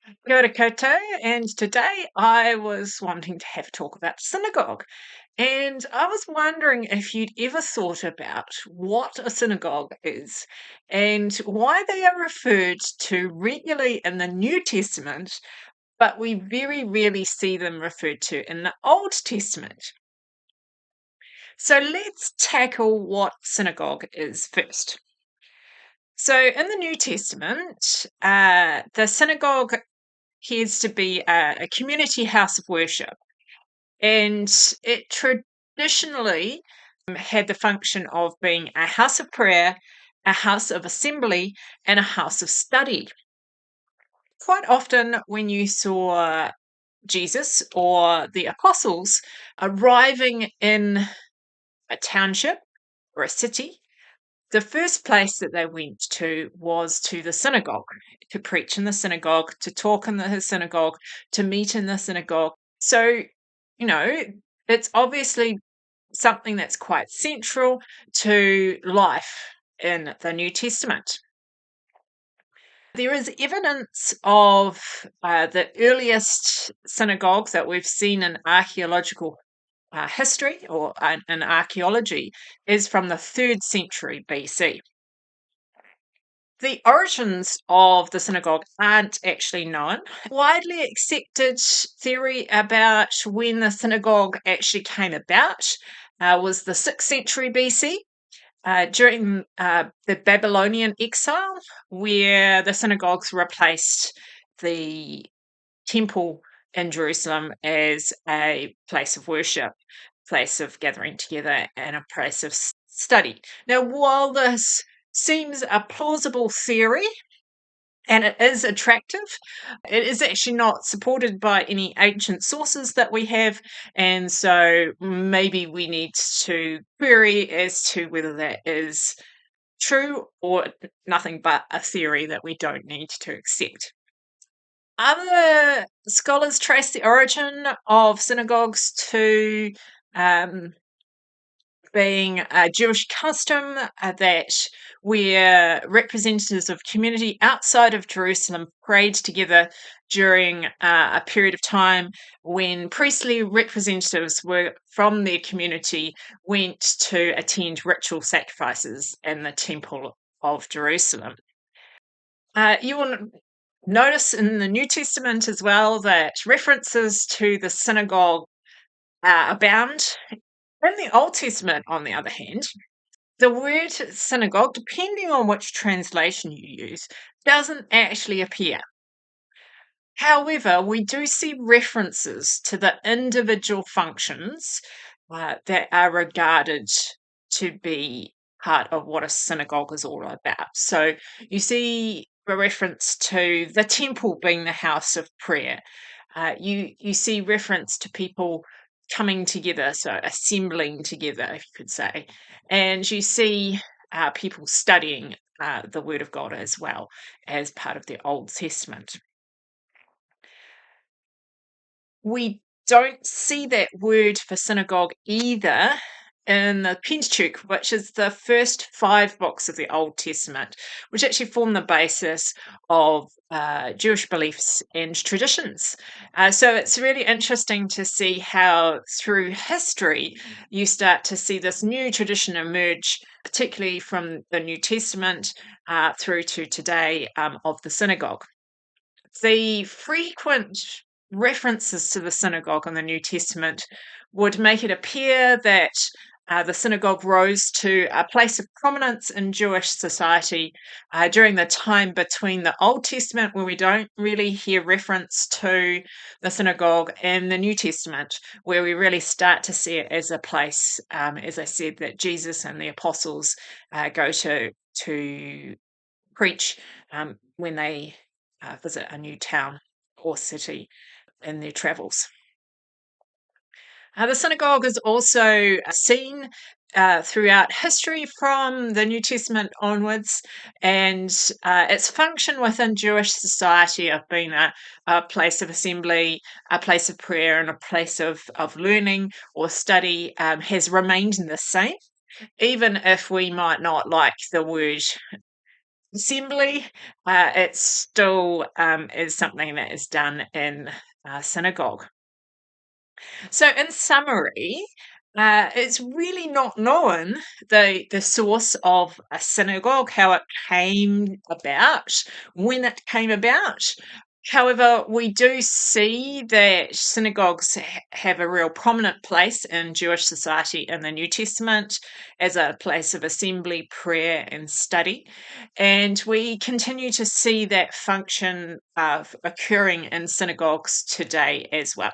Kia ora koutou, and today I was wanting to have a talk about synagogue. And I was wondering if you'd ever thought about what a synagogue is and why they are referred to regularly in the New Testament, but we very rarely see them referred to in the Old Testament. So let's tackle what synagogue is first. So in the New Testament, the synagogue appears to be a community house of worship, and it traditionally had the function of being a house of prayer, a house of assembly, and a house of study. Quite often, when you saw Jesus or the apostles arriving in a township or a city, the first place that they went to was to the synagogue, to preach in the synagogue, to talk in the synagogue, to meet in the synagogue. So, you know, it's obviously something that's quite central to life in the New Testament. There is evidence of the earliest synagogues that we've seen in archaeological history or in archaeology is from the 3rd century BC. The origins of the synagogue aren't actually known. Widely accepted theory about when the synagogue actually came about was the 6th century BC, during the Babylonian exile, where the synagogues replaced the temple in Jerusalem as a place of worship, place of gathering together, and a place of study. Now, while this seems a plausible theory and it is attractive, it is actually not supported by any ancient sources that we have, and so maybe we need to query as to whether that is true or nothing but a theory that we don't need to accept. Other scholars trace the origin of synagogues to um, being a Jewish custom that where representatives of community outside of Jerusalem prayed together during a period of time when priestly representatives were from their community went to attend ritual sacrifices in the temple of Jerusalem. You will notice in the New Testament as well that references to the synagogue abound. In the Old Testament, on the other hand, the word synagogue, depending on which translation you use, doesn't actually appear. However, we do see references to the individual functions that are regarded to be part of what a synagogue is all about. So you see a reference to the temple being the house of prayer. You see reference to people coming together, so assembling together, if you could say, and you see people studying the Word of God as well as part of the Old Testament. We don't see that word for synagogue either in the Pentateuch, which is the first 5 books of the Old Testament, which actually form the basis of Jewish beliefs and traditions. So it's really interesting to see how through history you start to see this new tradition emerge, particularly from the New Testament through to today of the synagogue. The frequent references to the synagogue in the New Testament would make it appear that the synagogue rose to a place of prominence in Jewish society during the time between the Old Testament, where we don't really hear reference to the synagogue, and the New Testament, where we really start to see it as a place, as I said, that Jesus and the apostles go to preach when they visit a new town or city in their travels. The synagogue is also seen throughout history from the New Testament onwards, and its function within Jewish society of being a place of assembly, a place of prayer, and a place of learning or study has remained the same, even if we might not like the word assembly, it still is something that is done in synagogue. So, in summary, it's really not known the source of a synagogue, how it came about, when it came about. However, we do see that synagogues have a real prominent place in Jewish society in the New Testament as a place of assembly, prayer, and study. And we continue to see that function of occurring in synagogues today as well.